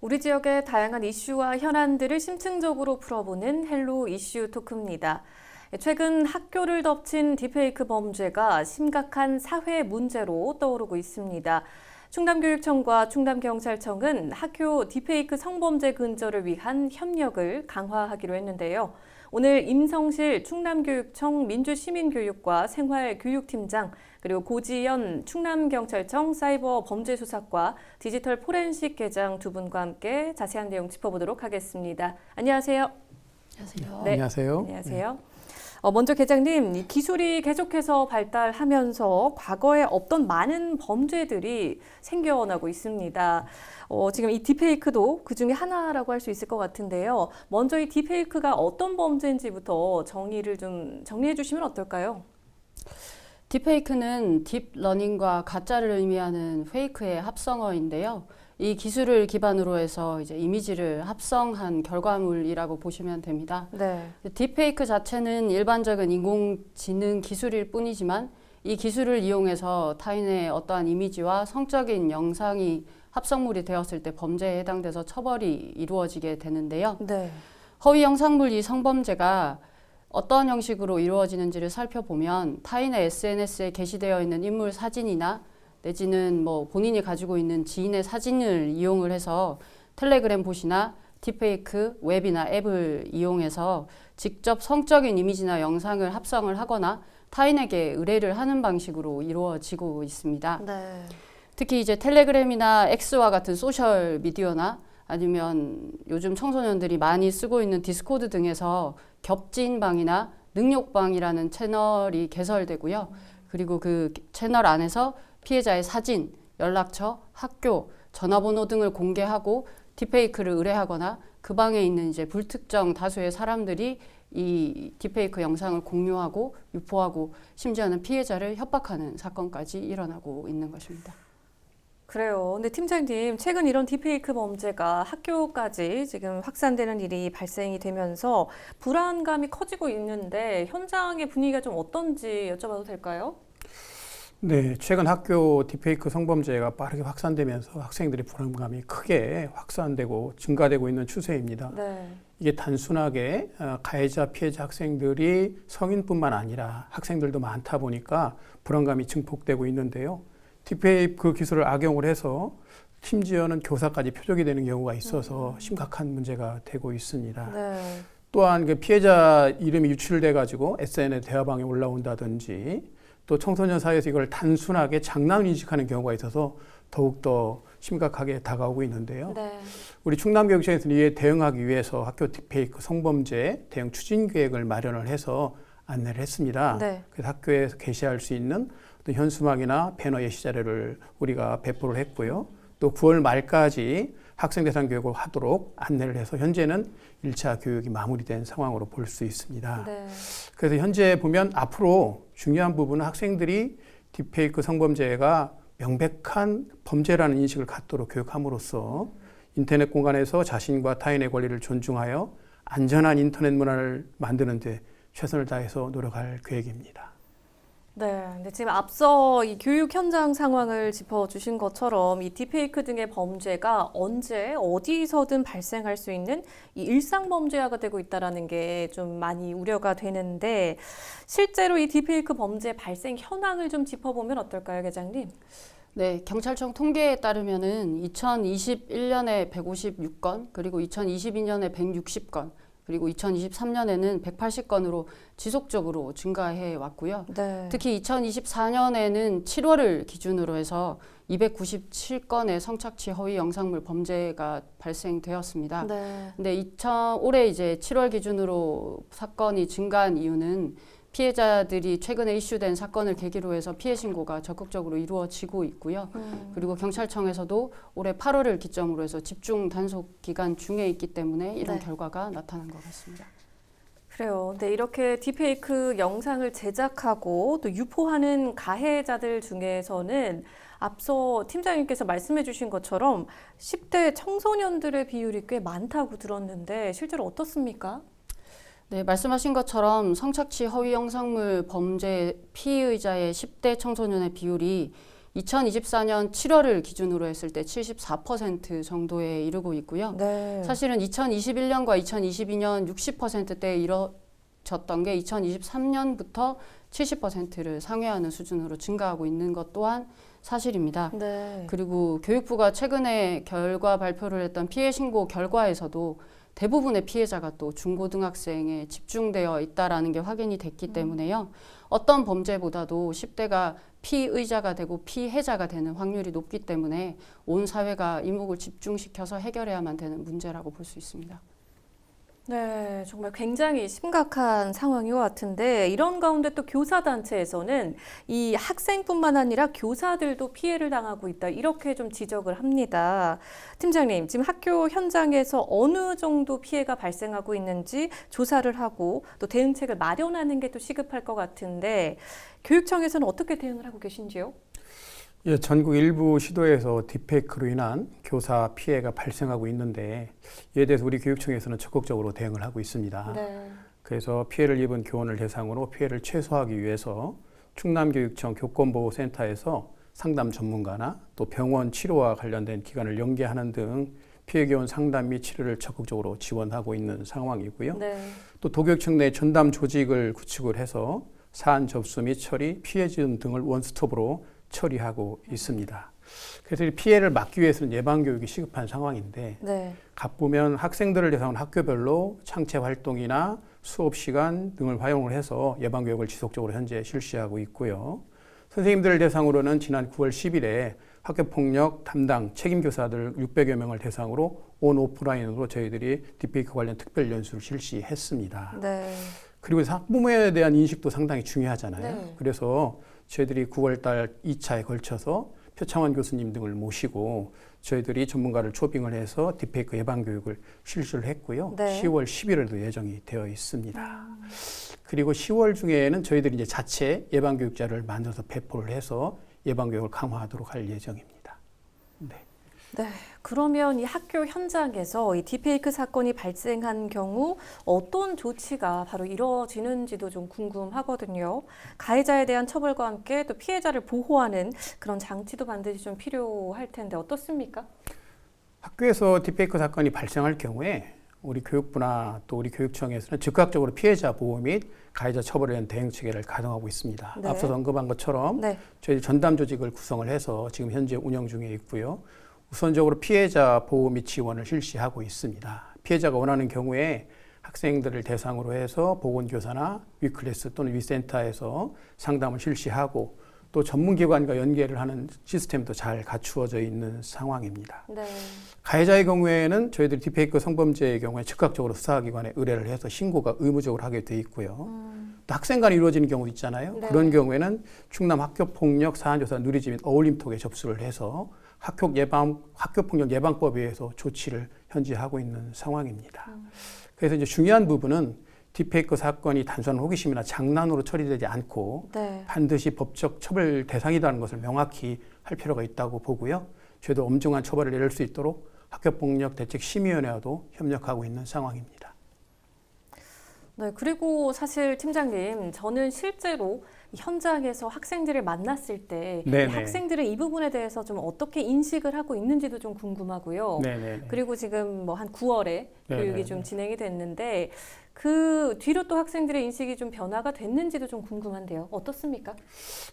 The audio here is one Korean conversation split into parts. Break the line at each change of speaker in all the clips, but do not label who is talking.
우리 지역의 다양한 이슈와 현안들을 심층적으로 풀어보는 헬로 이슈 토크입니다. 최근 학교를 덮친 딥페이크 범죄가 심각한 사회 문제로 떠오르고 있습니다. 충남교육청과 충남경찰청은 학교 딥페이크 성범죄 근절을 위한 협력을 강화하기로 했는데요. 오늘 임성실 충남교육청 민주시민교육과 생활교육팀장 그리고 고지연 충남경찰청 사이버범죄수사과 디지털 포렌식 계장 두 분과 함께 자세한 내용 짚어보도록 하겠습니다. 안녕하세요.
안녕하세요.
네.
안녕하세요.
안녕하세요. 먼저 계장님, 이 기술이 계속해서 발달하면서 과거에 없던 많은 범죄들이 생겨나고 있습니다. 지금 이 딥페이크도 그 중에 하나라고 할 수 있을 것 같은데요. 먼저 이 딥페이크가 어떤 범죄인지부터 정리해 주시면 어떨까요?
딥페이크는 딥러닝과 가짜를 의미하는 페이크의 합성어인데요. 이 기술을 기반으로 해서 이제 이미지를 합성한 결과물이라고 보시면 됩니다.
네.
딥페이크 자체는 일반적인 인공지능 기술일 뿐이지만 이 기술을 이용해서 타인의 어떠한 이미지와 성적인 영상이 합성물이 되었을 때 범죄에 해당돼서 처벌이 이루어지게 되는데요.
네.
허위 영상물 이 성범죄가 어떠한 형식으로 이루어지는지를 살펴보면 타인의 SNS에 게시되어 있는 인물 사진이나 내지는 본인이 가지고 있는 지인의 사진을 이용을 해서 텔레그램 봇이나 딥페이크 웹이나 앱을 이용해서 직접 성적인 이미지나 영상을 합성을 하거나 타인에게 의뢰를 하는 방식으로 이루어지고 있습니다.
네.
특히 이제 텔레그램이나 X와 같은 소셜 미디어나 아니면 요즘 청소년들이 많이 쓰고 있는 디스코드 등에서 겹지인방이나 능욕방이라는 채널이 개설되고요. 그리고 그 채널 안에서 피해자의 사진, 연락처, 학교, 전화번호 등을 공개하고 딥페이크를 의뢰하거나 그 방에 있는 이제 불특정 다수의 사람들이 이 딥페이크 영상을 공유하고 유포하고 심지어는 피해자를 협박하는 사건까지 일어나고 있는 것입니다.
그래요. 근데 팀장님, 최근 이런 딥페이크 범죄가 학교까지 지금 확산되는 일이 발생이 되면서 불안감이 커지고 있는데 현장의 분위기가 좀 어떤지 여쭤봐도 될까요?
네, 최근 학교 딥페이크 성범죄가 빠르게 확산되면서 학생들의 불안감이 크게 확산되고 증가되고 있는 추세입니다.
네.
이게 단순하게 가해자, 피해자 학생들이 성인뿐만 아니라 학생들도 많다 보니까 불안감이 증폭되고 있는데요. 딥페이크 기술을 악용을 해서 심지어는 교사까지 표적이 되는 경우가 있어서 심각한 문제가 되고 있습니다.
네.
또한 그 피해자 이름이 유출돼 가지고 SNS 대화방에 올라온다든지 또 청소년 사이에서 이걸 단순하게 장난을 인식하는 경우가 있어서 더욱더 심각하게 다가오고 있는데요.
네.
우리 충남교육청에서는 이에 대응하기 위해서 학교 딥페이크 성범죄 대응 추진 계획을 마련을 해서 안내를 했습니다.
네.
그래서 학교에서 게시할 수 있는 어떤 현수막이나 배너 예시 자료를 우리가 배포를 했고요. 또 9월 말까지 학생 대상 교육을 하도록 안내를 해서 현재는 1차 교육이 마무리된 상황으로 볼 수 있습니다.
네.
그래서 현재 보면 앞으로 중요한 부분은 학생들이 딥페이크 성범죄가 명백한 범죄라는 인식을 갖도록 교육함으로써 인터넷 공간에서 자신과 타인의 권리를 존중하여 안전한 인터넷 문화를 만드는 데 최선을 다해서 노력할 계획입니다.
네. 근데 지금 앞서 이 교육 현장 상황을 짚어주신 것처럼 이 딥페이크 등의 범죄가 언제 어디서든 발생할 수 있는 이 일상 범죄화가 되고 있다는 게 좀 많이 우려가 되는데 실제로 이 딥페이크 범죄 발생 현황을 좀 짚어보면 어떨까요, 계장님?
네, 경찰청 통계에 따르면은 2021년에 156건, 그리고 2022년에 160건, 그리고 2023년에는 180건으로 지속적으로 증가해 왔고요.
네.
특히 2024년에는 7월을 기준으로 해서 297건의 성착취 허위 영상물 범죄가 발생되었습니다.
네.
근데 올해 이제 7월 기준으로 사건이 증가한 이유는 피해자들이 최근에 이슈된 사건을 계기로 해서 피해 신고가 적극적으로 이루어지고 있고요. 그리고 경찰청에서도 올해 8월을 기점으로 해서 집중 단속 기간 중에 있기 때문에 이런
네.
결과가 나타난 것 같습니다.
그래요. 근데 이렇게 딥페이크 영상을 제작하고 또 유포하는 가해자들 중에서는 앞서 팀장님께서 말씀해 주신 것처럼 10대 청소년들의 비율이 꽤 많다고 들었는데 실제로 어떻습니까?
네, 말씀하신 것처럼 성착취 허위 영상물 범죄 피의자의 10대 청소년의 비율이 2024년 7월을 기준으로 했을 때 74% 정도에 이르고 있고요.
네.
사실은 2021년과 2022년 60%대에 이뤄졌던 게 2023년부터 70%를 상회하는 수준으로 증가하고 있는 것 또한 사실입니다.
네.
그리고 교육부가 최근에 결과 발표를 했던 피해 신고 결과에서도 대부분의 피해자가 또 중고등학생에 집중되어 있다라는 게 확인이 됐기 때문에요. 어떤 범죄보다도 10대가 피의자가 되고 피해자가 되는 확률이 높기 때문에 온 사회가 이목을 집중시켜서 해결해야만 되는 문제라고 볼 수 있습니다.
네, 정말 굉장히 심각한 상황인 것 같은데 이런 가운데 또 교사단체에서는 이 학생뿐만 아니라 교사들도 피해를 당하고 있다 이렇게 좀 지적을 합니다. 팀장님, 지금 학교 현장에서 어느 정도 피해가 발생하고 있는지 조사를 하고 또 대응책을 마련하는 게 또 시급할 것 같은데 교육청에서는 어떻게 대응을 하고 계신지요?
예, 전국 일부 시도에서 딥페이크로 인한 교사 피해가 발생하고 있는데 이에 대해서 우리 교육청에서는 적극적으로 대응을 하고 있습니다.
네.
그래서 피해를 입은 교원을 대상으로 피해를 최소화하기 위해서 충남교육청 교권보호센터에서 상담 전문가나 또 병원 치료와 관련된 기관을 연계하는 등 피해 교원 상담 및 치료를 적극적으로 지원하고 있는 상황이고요.
네.
또 도교육청 내 전담 조직을 구축을 해서 사안 접수 및 처리, 피해 지원 등을 원스톱으로 처리하고 있습니다. 그래서 이 피해를 막기 위해서는 예방교육이 시급한 상황인데
네.
가보면 학생들을 대상으로 학교별로 창체 활동이나 수업 시간 등을 활용을 해서 예방교육을 지속적으로 현재 실시하고 있고요. 선생님들을 대상으로는 지난 9월 10일에 학교폭력 담당 책임교사들 600여 명을 대상으로 온 오프라인으로 저희들이 딥페이크 관련 특별 연수를 실시했습니다.
네.
그리고 학부모에 대한 인식도 상당히 중요하잖아요.
네.
그래서 저희들이 9월달 2차에 걸쳐서 표창원 교수님 등을 모시고 저희들이 전문가를 초빙을 해서 딥페이크 예방교육을 실시를 했고요.
네.
10월 11일도 예정이 되어 있습니다. 그리고 10월 중에는 저희들이 이제 자체 예방교육자를 만들어서 배포를 해서 예방교육을 강화하도록 할 예정입니다. 네.
네, 그러면 이 학교 현장에서 이 딥페이크 사건이 발생한 경우 어떤 조치가 바로 이루어지는지도 좀 궁금하거든요. 가해자에 대한 처벌과 함께 또 피해자를 보호하는 그런 장치도 반드시 좀 필요할 텐데 어떻습니까?
학교에서 딥페이크 사건이 발생할 경우에 우리 교육부나 또 우리 교육청에서는 즉각적으로 피해자 보호 및 가해자 처벌에 대한 대응 체계를 가동하고 있습니다.
네.
앞서서 언급한 것처럼
네.
저희 전담 조직을 구성을 해서 지금 현재 운영 중에 있고요. 우선적으로 피해자 보호 및 지원을 실시하고 있습니다. 피해자가 원하는 경우에 학생들을 대상으로 해서 보건교사나 위클래스 또는 위센터에서 상담을 실시하고 또 전문기관과 연계를 하는 시스템도 잘 갖추어져 있는 상황입니다.
네.
가해자의 경우에는 저희들이 딥페이크 성범죄의 경우에 즉각적으로 수사기관에 의뢰를 해서 신고가 의무적으로 하게 돼 있고요. 또 학생 간에 이루어지는 경우도 있잖아요.
네.
그런 경우에는 충남 학교폭력 사안조사 누리집 및 어울림톡에 접수를 해서 학교폭력 예방법에 의해서 조치를 현재 하고 있는 상황입니다. 그래서 이제 중요한 부분은 딥페이크 사건이 단순한 호기심이나 장난으로 처리되지 않고
네.
반드시 법적 처벌 대상이라는 것을 명확히 할 필요가 있다고 보고요. 저희도 엄중한 처벌을 내릴 수 있도록 학교폭력 대책심의위원회와도 협력하고 있는 상황입니다.
네, 그리고 사실 팀장님, 저는 실제로 이 현장에서 학생들을 만났을 때 이
네네.
학생들은 이 부분에 대해서 좀 어떻게 인식을 하고 있는지도 좀 궁금하고요.
네네.
그리고 지금 뭐 한 9월에 교육이
네네.
좀 진행이 됐는데 그 뒤로 또 학생들의 인식이 좀 변화가 됐는지도 좀 궁금한데요. 어떻습니까?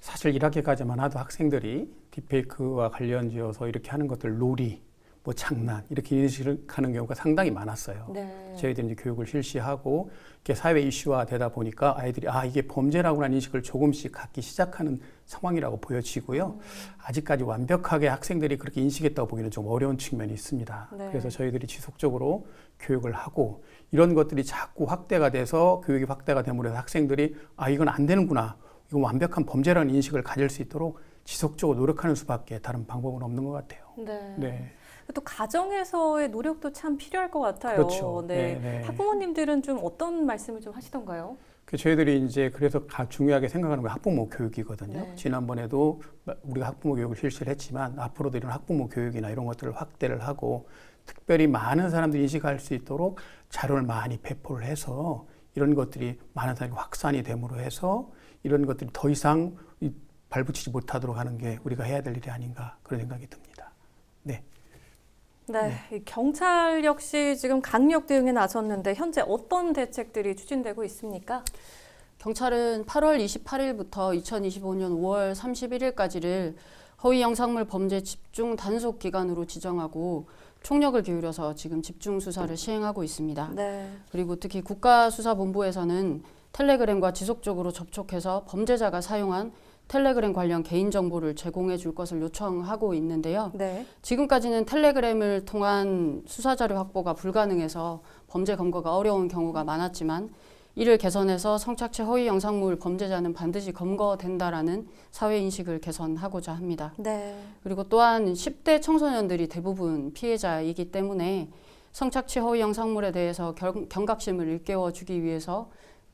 사실 1학기까지만 해도 학생들이 딥페이크와 관련지어서 이렇게 하는 것들 놀이, 뭐 장난 이렇게 인식하는 경우가 상당히 많았어요.
네.
저희들이 이제 교육을 실시하고 이렇게 사회 이슈화 되다 보니까 아이들이 이게 범죄라고 하는 인식을 조금씩 갖기 시작하는 상황이라고 보여지고요. 아직까지 완벽하게 학생들이 그렇게 인식했다고 보기는 좀 어려운 측면이 있습니다.
네.
그래서 저희들이 지속적으로 교육을 하고 이런 것들이 자꾸 확대가 돼서 교육이 확대가 됨으로 해서 학생들이 이건 안 되는구나. 이건 완벽한 범죄라는 인식을 가질 수 있도록 지속적으로 노력하는 수밖에 다른 방법은 없는 것 같아요.
네.
네.
또 가정에서의 노력도 참 필요할 것 같아요.
그렇죠.
네.
네.
학부모님들은 좀 어떤 말씀을 좀 하시던가요?
저희들이 이제 그래서 중요하게 생각하는 게 학부모 교육이거든요.
네.
지난번에도 우리가 학부모 교육을 실시를 했지만 앞으로도 이런 학부모 교육이나 이런 것들을 확대를 하고 특별히 많은 사람들이 인식할 수 있도록 자료를 많이 배포를 해서 이런 것들이 많은 사람이 확산이 됨으로 해서 이런 것들이 더 이상 발붙이지 못하도록 하는 게 우리가 해야 될 일이 아닌가 그런 생각이 듭니다. 네.
네, 이 경찰 역시 지금 강력 대응에 나섰는데 현재 어떤 대책들이 추진되고 있습니까?
경찰은 8월 28일부터 2025년 5월 31일까지를 허위 영상물 범죄 집중 단속 기간으로 지정하고 총력을 기울여서 지금 집중 수사를 시행하고 있습니다.
네.
그리고 특히 국가수사본부에서는 텔레그램과 지속적으로 접촉해서 범죄자가 사용한 텔레그램 관련 개인정보를 제공해 줄 것을 요청하고 있는데요.
네.
지금까지는 텔레그램을 통한 수사자료 확보가 불가능해서 범죄 검거가 어려운 경우가 많았지만 이를 개선해서 성착취 허위 영상물 범죄자는 반드시 검거된다라는 사회인식을 개선하고자 합니다.
네.
그리고 또한 10대 청소년들이 대부분 피해자이기 때문에 성착취 허위 영상물에 대해서 경각심을 일깨워주기 위해서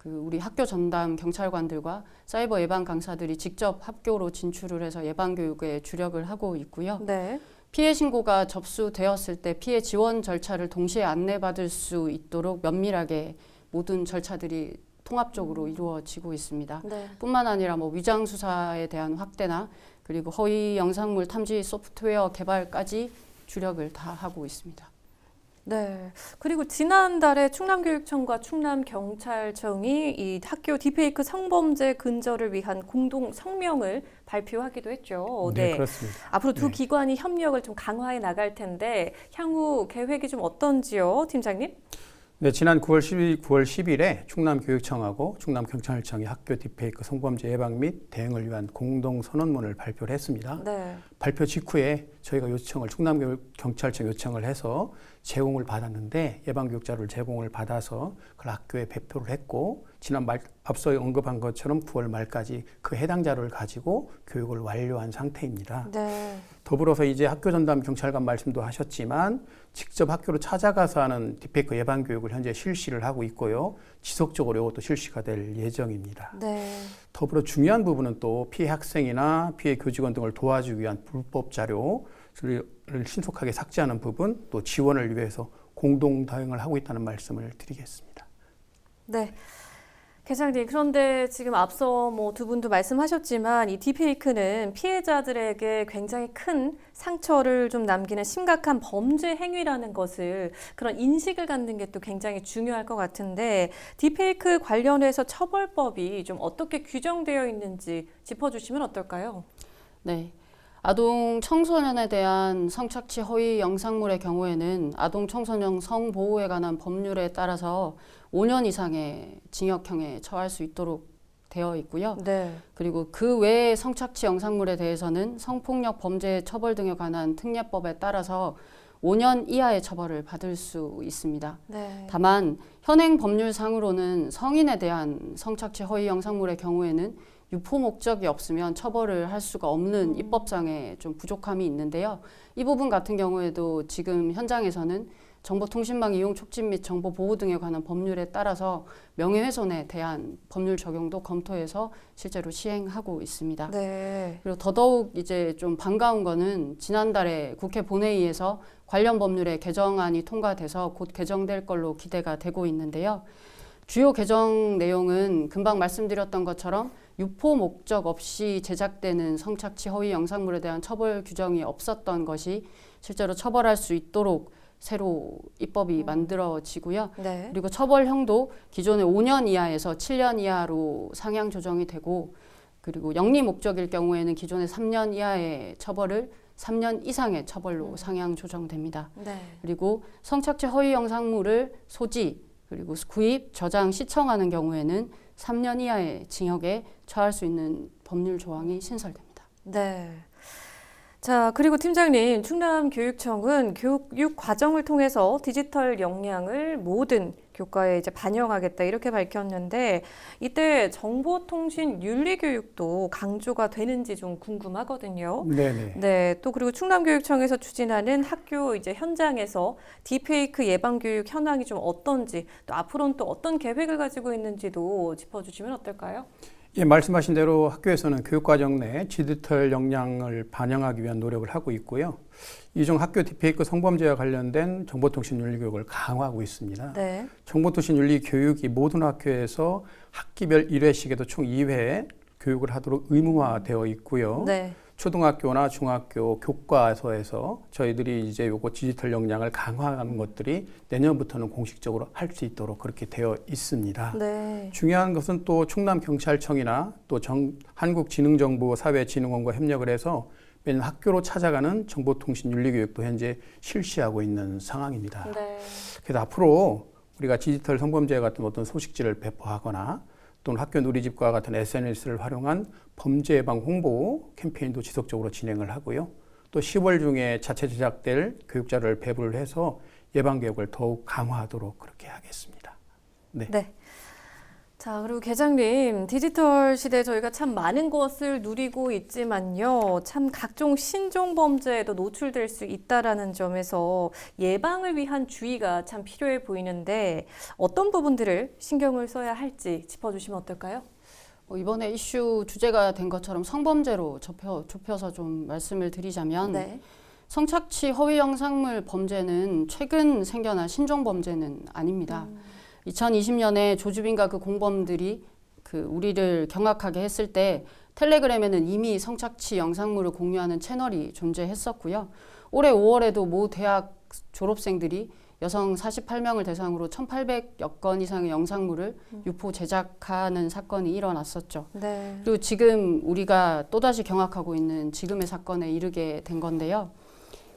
우리 학교 전담 경찰관들과 사이버 예방 강사들이 직접 학교로 진출을 해서 예방 교육에 주력을 하고 있고요.
네.
피해 신고가 접수되었을 때 피해 지원 절차를 동시에 안내받을 수 있도록 면밀하게 모든 절차들이 통합적으로 이루어지고 있습니다.
네.
뿐만 아니라 위장 수사에 대한 확대나 그리고 허위 영상물 탐지 소프트웨어 개발까지 주력을 다 하고 있습니다.
네. 그리고 지난달에 충남교육청과 충남경찰청이 이 학교 딥페이크 성범죄 근절을 위한 공동 성명을 발표하기도 했죠.
네, 그렇습니다.
앞으로 두
네.
기관이 협력을 좀 강화해 나갈 텐데 향후 계획이 좀 어떤지요, 팀장님?
네, 지난 9월 10일에 충남교육청하고 충남경찰청이 학교 딥페이크 성범죄 예방 및 대응을 위한 공동 선언문을 발표를 했습니다.
네.
발표 직후에 저희가 충남경찰청 요청을 해서 제공을 받았는데 예방교육 자료를 제공을 받아서 그걸 학교에 배포를 했고 앞서 언급한 것처럼 9월 말까지 그 해당 자료를 가지고 교육을 완료한 상태입니다.
네.
더불어서 이제 학교 전담 경찰관 말씀도 하셨지만 직접 학교로 찾아가서 하는 딥페이크 예방 교육을 현재 실시를 하고 있고요. 지속적으로 이것도 실시가 될 예정입니다.
네.
더불어 중요한 부분은 또 피해 학생이나 피해 교직원 등을 도와주기 위한 불법 자료를 신속하게 삭제하는 부분, 또 지원을 위해서 공동 대응을 하고 있다는 말씀을 드리겠습니다.
네. 계장님, 그런데 지금 앞서 두 분도 말씀하셨지만 이 딥페이크는 피해자들에게 굉장히 큰 상처를 좀 남기는 심각한 범죄 행위라는 것을 그런 인식을 갖는 게 또 굉장히 중요할 것 같은데 딥페이크 관련해서 처벌법이 좀 어떻게 규정되어 있는지 짚어주시면 어떨까요?
네. 아동 청소년에 대한 성착취 허위 영상물의 경우에는 아동 청소년 성보호에 관한 법률에 따라서 5년 이상의 징역형에 처할 수 있도록 되어 있고요.
네.
그리고 그 외의 성착취 영상물에 대해서는 성폭력 범죄 처벌 등에 관한 특례법에 따라서 5년 이하의 처벌을 받을 수 있습니다.
네.
다만 현행 법률상으로는 성인에 대한 성착취 허위 영상물의 경우에는 유포 목적이 없으면 처벌을 할 수가 없는 입법상의 좀 부족함이 있는데요. 이 부분 같은 경우에도 지금 현장에서는 정보통신망 이용 촉진 및 정보 보호 등에 관한 법률에 따라서 명예훼손에 대한 법률 적용도 검토해서 실제로 시행하고 있습니다.
네.
그리고 더더욱 이제 좀 반가운 거는 지난달에 국회 본회의에서 관련 법률의 개정안이 통과돼서 곧 개정될 걸로 기대가 되고 있는데요. 주요 개정 내용은 금방 말씀드렸던 것처럼 유포 목적 없이 제작되는 성착취 허위 영상물에 대한 처벌 규정이 없었던 것이 실제로 처벌할 수 있도록 새로 입법이 만들어지고요.
네.
그리고 처벌형도 기존의 5년 이하에서 7년 이하로 상향 조정이 되고 그리고 영리 목적일 경우에는 기존의 3년 이하의 처벌을 3년 이상의 처벌로 상향 조정됩니다.
네.
그리고 성착취 허위 영상물을 소지 그리고 구입, 저장, 시청하는 경우에는 3년 이하의 징역에 처할 수 있는 법률 조항이 신설됩니다.
네. 자, 그리고 팀장님, 충남교육청은 교육 과정을 통해서 디지털 역량을 모든 교과에 이제 반영하겠다 이렇게 밝혔는데 이때 정보통신 윤리 교육도 강조가 되는지 좀 궁금하거든요.
네네.
네, 또 그리고 충남교육청에서 추진하는 학교 이제 현장에서 딥페이크 예방 교육 현황이 좀 어떤지 또 앞으로는 또 어떤 계획을 가지고 있는지도 짚어주시면 어떨까요?
예, 말씀하신 대로 학교에서는 교육과정 내 디지털 역량을 반영하기 위한 노력을 하고 있고요. 이중 학교 딥페이크 성범죄와 관련된 정보통신 윤리 교육을 강화하고 있습니다.
네.
정보통신 윤리 교육이 모든 학교에서 학기별 1회씩에도 총 2회 교육을 하도록 의무화되어 있고요.
네.
초등학교나 중학교 교과서에서 저희들이 이제 요거 디지털 역량을 강화하는 것들이 내년부터는 공식적으로 할 수 있도록 그렇게 되어 있습니다.
네.
중요한 것은 또 충남경찰청이나 또 한국지능정보사회진흥원과 협력을 해서 매년 학교로 찾아가는 정보통신윤리교육도 현재 실시하고 있는 상황입니다.
네.
그래서 앞으로 우리가 디지털 성범죄 같은 어떤 소식지를 배포하거나 또는 학교 누리집과 같은 SNS를 활용한 범죄 예방 홍보 캠페인도 지속적으로 진행을 하고요. 또 10월 중에 자체 제작될 교육자를 배부를 해서 예방 교육을 더욱 강화하도록 그렇게 하겠습니다. 네.
네. 자, 그리고 계장님, 디지털 시대에 저희가 참 많은 것을 누리고 있지만요. 참 각종 신종 범죄에도 노출될 수 있다라는 점에서 예방을 위한 주의가 참 필요해 보이는데 어떤 부분들을 신경을 써야 할지 짚어주시면 어떨까요?
이번에 이슈 주제가 된 것처럼 성범죄로 좁혀서 좀 말씀을 드리자면
네.
성착취 허위 영상물 범죄는 최근 생겨난 신종 범죄는 아닙니다. 2020년에 조주빈과 그 공범들이 우리를 경악하게 했을 때 텔레그램에는 이미 성착취 영상물을 공유하는 채널이 존재했었고요. 올해 5월에도 모 대학 졸업생들이 여성 48명을 대상으로 1,800여 건 이상의 영상물을 유포 제작하는 사건이 일어났었죠.
네.
그리고 지금 우리가 또다시 경악하고 있는 지금의 사건에 이르게 된 건데요.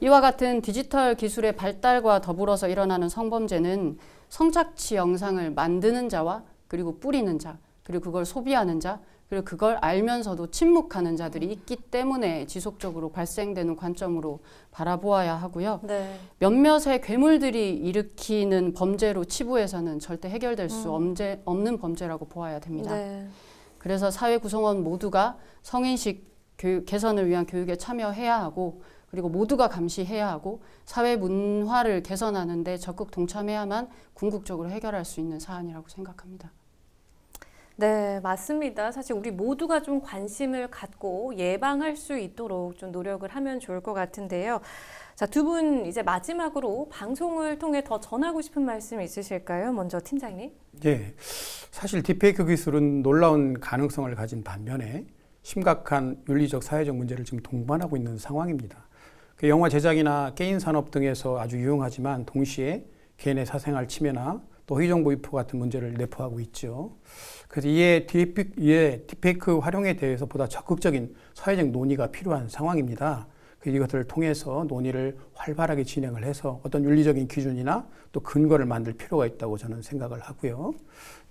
이와 같은 디지털 기술의 발달과 더불어서 일어나는 성범죄는 성착취 영상을 만드는 자와 그리고 뿌리는 자, 그리고 그걸 소비하는 자, 그리고 그걸 알면서도 침묵하는 자들이 있기 때문에 지속적으로 발생되는 관점으로 바라보아야 하고요.
네.
몇몇의 괴물들이 일으키는 범죄로 치부해서는 절대 해결될 수 없는 범죄라고 보아야 됩니다.
네.
그래서 사회 구성원 모두가 성인식 교육 개선을 위한 교육에 참여해야 하고 그리고 모두가 감시해야 하고 사회 문화를 개선하는 데 적극 동참해야만 궁극적으로 해결할 수 있는 사안이라고 생각합니다.
네, 맞습니다. 사실 우리 모두가 좀 관심을 갖고 예방할 수 있도록 좀 노력을 하면 좋을 것 같은데요. 자, 두 분 이제 마지막으로 방송을 통해 더 전하고 싶은 말씀 있으실까요? 먼저 팀장님.
예, 사실 딥페이크 기술은 놀라운 가능성을 가진 반면에 심각한 윤리적 사회적 문제를 지금 동반하고 있는 상황입니다. 그 영화 제작이나 게임 산업 등에서 아주 유용하지만 동시에 개인의 사생활 침해나 또 허위정보 유포 같은 문제를 내포하고 있죠. 그래서 이에 딥페이크 활용에 대해서 보다 적극적인 사회적 논의가 필요한 상황입니다. 이것들을 통해서 논의를 활발하게 진행을 해서 어떤 윤리적인 기준이나 또 근거를 만들 필요가 있다고 저는 생각을 하고요.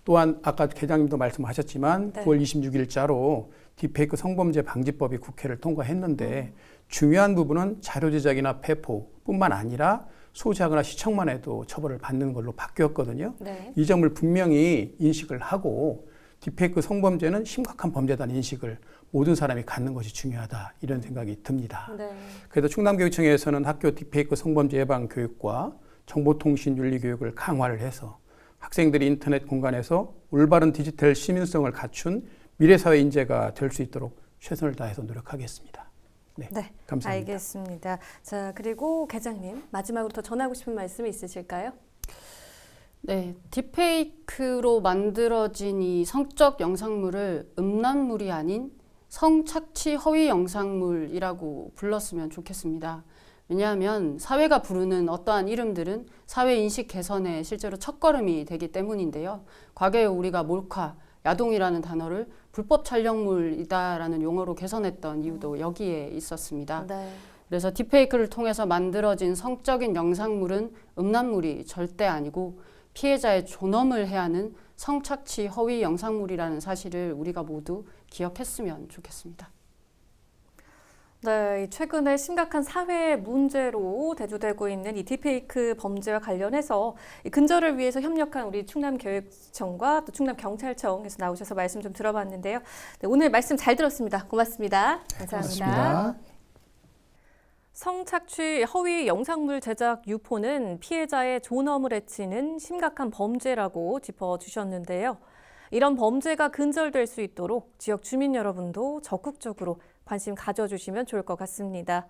또한 아까 계장님도 말씀하셨지만
네.
9월 26일자로 딥페이크 성범죄 방지법이 국회를 통과했는데 중요한 부분은 자료 제작이나 배포뿐만 아니라 소지하거나 시청만 해도 처벌을 받는 걸로 바뀌었거든요.
네.
이 점을 분명히 인식을 하고 딥페이크 성범죄는 심각한 범죄다는 인식을 모든 사람이 갖는 것이 중요하다 이런 생각이 듭니다.
네.
그래서 충남교육청에서는 학교 딥페이크 성범죄 예방 교육과 정보통신 윤리 교육을 강화를 해서 학생들이 인터넷 공간에서 올바른 디지털 시민성을 갖춘 미래사회 인재가 될 수 있도록 최선을 다해서 노력하겠습니다. 네, 감사합니다.
알겠습니다. 자, 그리고 계장님 마지막으로 더 전하고 싶은 말씀이 있으실까요?
네, 딥페이크로 만들어진 이 성적 영상물을 음란물이 아닌 성착취 허위 영상물이라고 불렀으면 좋겠습니다. 왜냐하면 사회가 부르는 어떠한 이름들은 사회 인식 개선에 실제로 첫걸음이 되기 때문인데요. 과거에 우리가 몰카, 야동이라는 단어를 불법 촬영물이다라는 용어로 개선했던 이유도 여기에 있었습니다.
네.
그래서 딥페이크를 통해서 만들어진 성적인 영상물은 음란물이 절대 아니고 피해자의 존엄을 해하는 성착취 허위 영상물이라는 사실을 우리가 모두 기억했으면 좋겠습니다.
네, 최근에 심각한 사회 문제로 대두되고 있는 이 딥페이크 범죄와 관련해서 이 근절을 위해서 협력한 우리 충남교육청과 또 충남경찰청에서 나오셔서 말씀 좀 들어봤는데요. 네, 오늘 말씀 잘 들었습니다. 고맙습니다. 감사합니다.
고맙습니다.
성착취 허위 영상물 제작 유포는 피해자의 존엄을 해치는 심각한 범죄라고 짚어주셨는데요. 이런 범죄가 근절될 수 있도록 지역 주민 여러분도 적극적으로 관심 가져주시면 좋을 것 같습니다.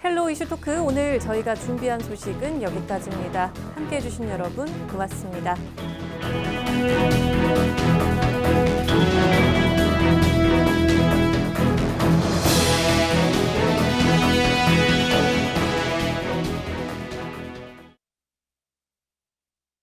헬로 이슈 토크 오늘 저희가 준비한 소식은 여기까지입니다. 함께해 주신 여러분 고맙습니다.